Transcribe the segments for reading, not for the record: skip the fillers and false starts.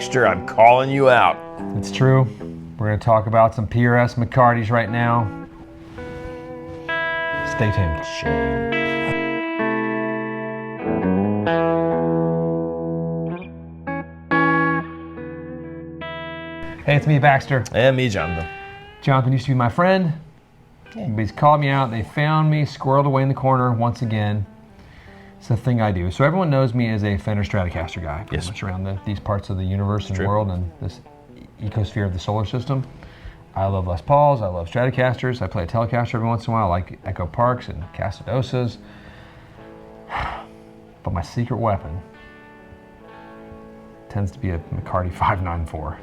Baxter, I'm calling you out. It's true. We're going to talk about some PRS McCartys right now. Stay tuned. Hey, it's me, Baxter. And me, Jonathan. Jonathan used to be my friend. He's called me out. They found me squirreled away in the corner once again. It's the thing I do. So everyone knows me as a Fender Stratocaster guy, pretty much around these parts of the universe and world and this ecosphere of the solar system. I love Les Pauls. I love Stratocasters. I play a Telecaster every once in a while. I like Echo Parks and Castadosas. But my secret weapon tends to be a McCarty 594.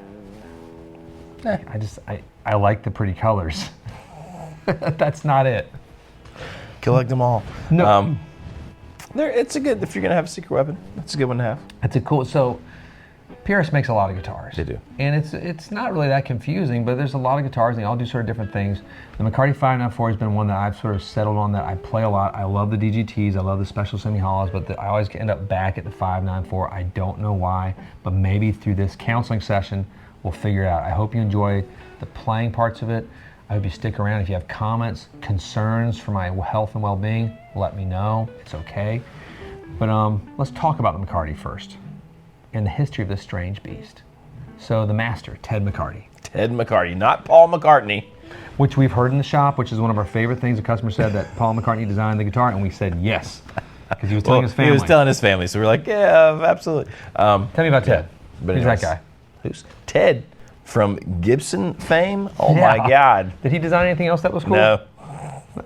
I like the pretty colors. That's not it. Collect them all. No. It's a good, if you're going to have a secret weapon, it's a good one to have. It's a cool, so PRS makes a lot of guitars. They do. And it's not really that confusing, but there's a lot of guitars and they all do sort of different things. The McCarty 594 has been one that I've sort of settled on, that I play a lot. I love the DGTs, I love the special semi-hollows, but I always end up back at the 594. I don't know why, but maybe through this counseling session, we'll figure it out. I hope you enjoy the playing parts of it. I hope you stick around. If you have comments, concerns for my health and well-being, let me know. It's okay. But let's talk about the McCarty first and the history of this strange beast. So the master, Ted McCarty. Ted McCarty, not Paul McCartney. Which we've heard in the shop, which is one of our favorite things. The customer said that Paul McCartney designed the guitar, and we said yes. Because he was telling his family. He was telling his family, so we're like, yeah, absolutely. Tell me about Ted. Who's that guy? Who's Ted? From Gibson fame? Oh my God. Did he design anything else that was cool? No.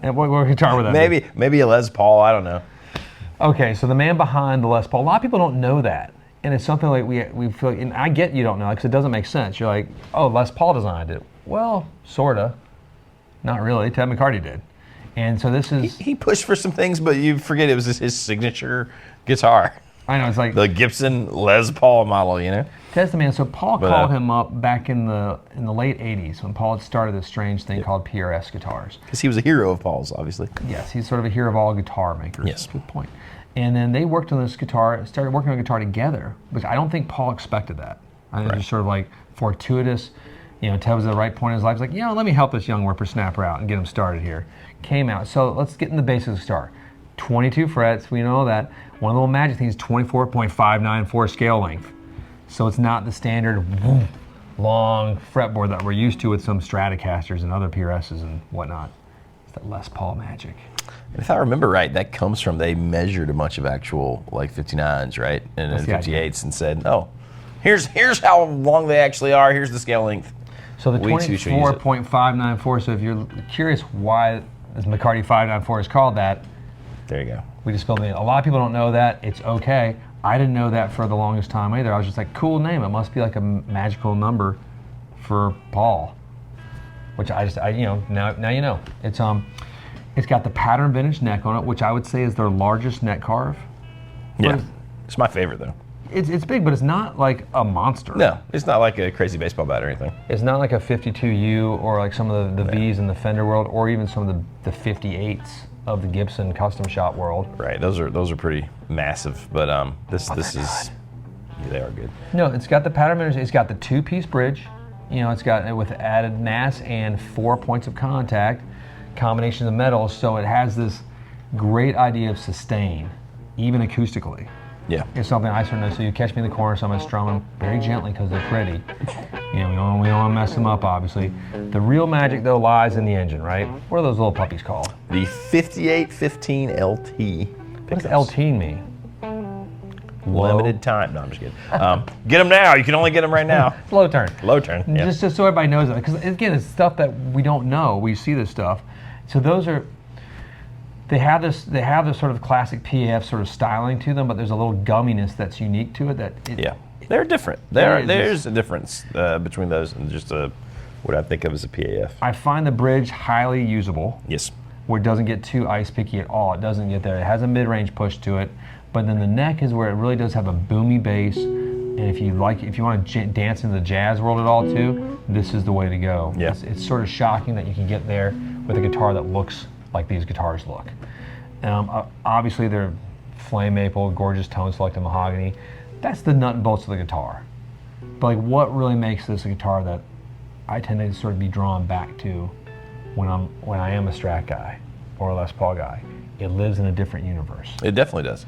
And what guitar would that be? Maybe a Les Paul, I don't know. Okay, so the man behind the Les Paul, a lot of people don't know that. And it's something like we feel like, and I get you don't know, because it doesn't make sense. You're like, oh, Les Paul designed it. Well, sorta. Not really, Ted McCarty did. And so this is... He pushed for some things, but you forget it was his signature guitar. I know, it's like... The Gibson Les Paul model, you know? Ted's the man. So Paul called him up back in the late 80s when Paul had started this strange thing called PRS guitars. Because he was a hero of Paul's, obviously. Yes, he's sort of a hero of all guitar makers. Yes. Good point. And then they worked on this guitar, started working on guitar together, but I don't think Paul expected that. I think it was just sort of like fortuitous. You know, Ted was at the right point in his life. He's like, let me help this young whippersnapper out and get him started here. Came out. So let's get in the basics of the guitar. 22 frets, we know that. One of the little magic things is 24.594 scale length. So it's not the standard long fretboard that we're used to with some Stratocasters and other PRSs and whatnot. It's that Les Paul magic. If I remember right, that comes from they measured a bunch of actual like 59s, right? And then 58s and said, oh, here's how long they actually are, here's the scale length. So the 24.594, so if you're curious why this McCarty 594 is called that, there you go. We just spelled it. A lot of people don't know that. It's okay. I didn't know that for the longest time either. I was just like, cool name. It must be like a magical number for Paul. Which now you know. It's got the pattern vintage neck on it, which I would say is their largest neck carve. Yeah, it's my favorite though. It's big, but it's not like a monster. No, it's not like a crazy baseball bat or anything. It's not like a 52U or like some of the Vs in the Fender world, or even some of the 58s of the Gibson custom shop world. Right, those are pretty massive, but this is they are good. No, it's got the pattern vintage. It's got the 2-piece bridge. You know, it's got it with added mass and 4 points of contact, combination of metals. So it has this great idea of sustain, even acoustically. Yeah. It's something I sort of know. So you catch me in the corner, so I'm going to strum them very gently because they're pretty. You know, we don't want to mess them up, obviously. The real magic, though, lies in the engine, right? What are those little puppies called? The 5815 LT. What does LT mean? Limited time. No, I'm just kidding. Get them now. You can only get them right now. Low turn. Low turn. Yeah. Just so everybody knows that, because again, it's stuff that we don't know. We see this stuff. So those are. They have this sort of classic PAF sort of styling to them, but there's a little gumminess that's unique to it. They're different. There's a difference between those and just what I think of as a PAF. I find the bridge highly usable. Yes. Where it doesn't get too ice picky at all. It doesn't get there. It has a mid-range push to it, but then the neck is where it really does have a boomy bass. And if you want to dance in the jazz world at all too, this is the way to go. Yeah. It's sort of shocking that you can get there with a guitar that looks like these guitars look. Obviously they're flame maple, gorgeous tone selected mahogany. That's the nut and bolts of the guitar. But like, what really makes this a guitar that I tend to sort of be drawn back to when I am a Strat guy or a Les Paul guy? It lives in a different universe. It definitely does.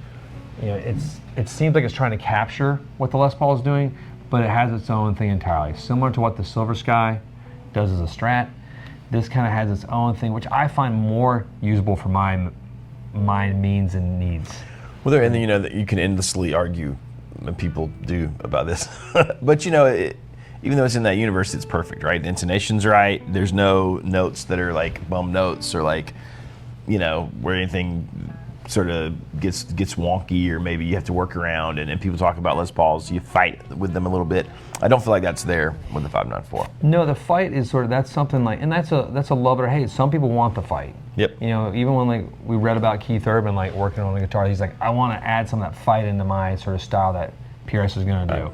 You know, it seems like it's trying to capture what the Les Paul is doing, but it has its own thing entirely. Similar to what the Silver Sky does as a Strat, this kind of has its own thing, which I find more usable for my means and needs. Well, and then, you know, that you can endlessly argue, and people do, about this. But, you know, even though it's in that universe, it's perfect, right? The intonation's right. There's no notes that are like bum notes or like, you know, where anything sort of gets wonky or maybe you have to work around. And people talk about Les Pauls, you fight with them a little bit. I don't feel like that's there with the 594. No, the fight is sort of, that's something like, and that's a love it or hate. Some people want the fight. Yep. You know, even when like we read about Keith Urban like working on the guitar, he's like, I want to add some of that fight into my sort of style that PRS is going to do,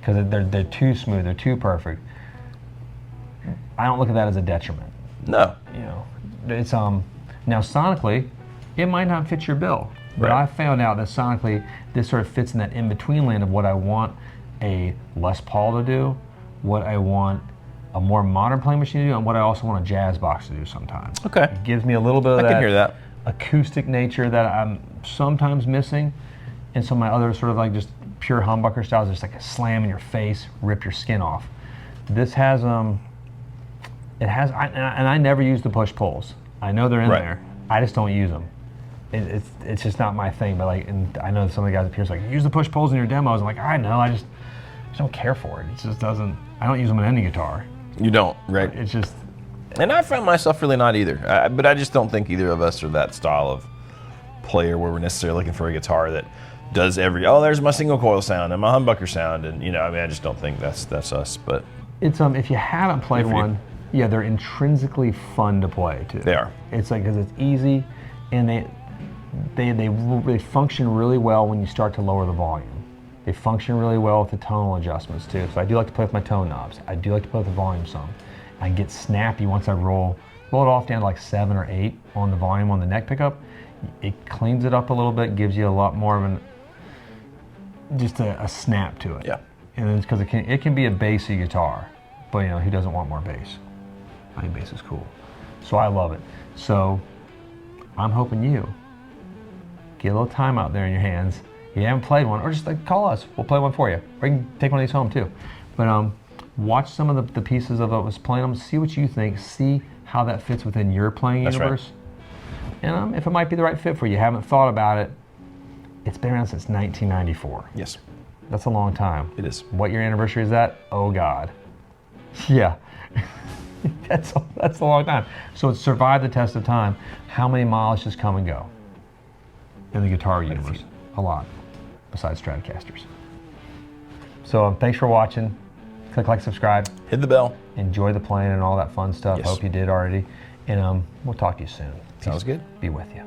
because they're too smooth, they're too perfect. I don't look at that as a detriment. No. You know, it's now sonically, it might not fit your bill, but Right. I found out that sonically this sort of fits in that in-between land of what I want a Les Paul to do, what I want a more modern playing machine to do, and what I also want a jazz box to do sometimes. Okay. It gives me a little bit of I can hear that. acoustic nature that I'm sometimes missing, and some of my other sort of like just pure humbucker styles, just like a slam in your face, rip your skin off. This has and I never use the push pulls. I know they're in Right. there. I just don't use them. It's just not my thing. But like, and I know some of the guys up here are like, use the push pulls in your demos. I'm like, I know, I just don't care for it. It just doesn't. I don't use them in any guitar. You don't, right? It's just. And I found myself really not either. But I just don't think either of us are that style of player where we're necessarily looking for a guitar that does there's my single coil sound and my humbucker sound, and you know, I mean, I just don't think that's us. But It's if you haven't played Good for you. one, yeah, they're intrinsically fun to play too. They are. It's like, because it's easy, and they function really well when you start to lower the volume. They function really well with the tonal adjustments too. So I do like to play with my tone knobs. I do like to play with the volume some. I get snappy once I roll it off down to like 7 or 8 on the volume on the neck pickup. It cleans it up a little bit, gives you a lot more of a snap to it. Yeah. And it's because it can be a bassy guitar, but you know, who doesn't want more bass? I think bass is cool. So I love it. So I'm hoping you get a little time out there in your hands. If you haven't played one, or just like call us, we'll play one for you. Or you can take one of these home too. But watch some of the pieces of us playing them, see what you think, see how that fits within your playing That's universe. Right. And if it might be the right fit for you, haven't thought about it. It's been around since 1994. yes, That's a long time. it is. What year anniversary is that? Oh God. Yeah. That's a long time. So it's survived the test of time. How many miles just come and go in the guitar universe? A lot, besides Stratocasters. So thanks for watching. Click like, subscribe. Hit the bell. Enjoy the playing and all that fun stuff. Yes. Hope you did already. And we'll talk to you soon. Sounds good. Be with you.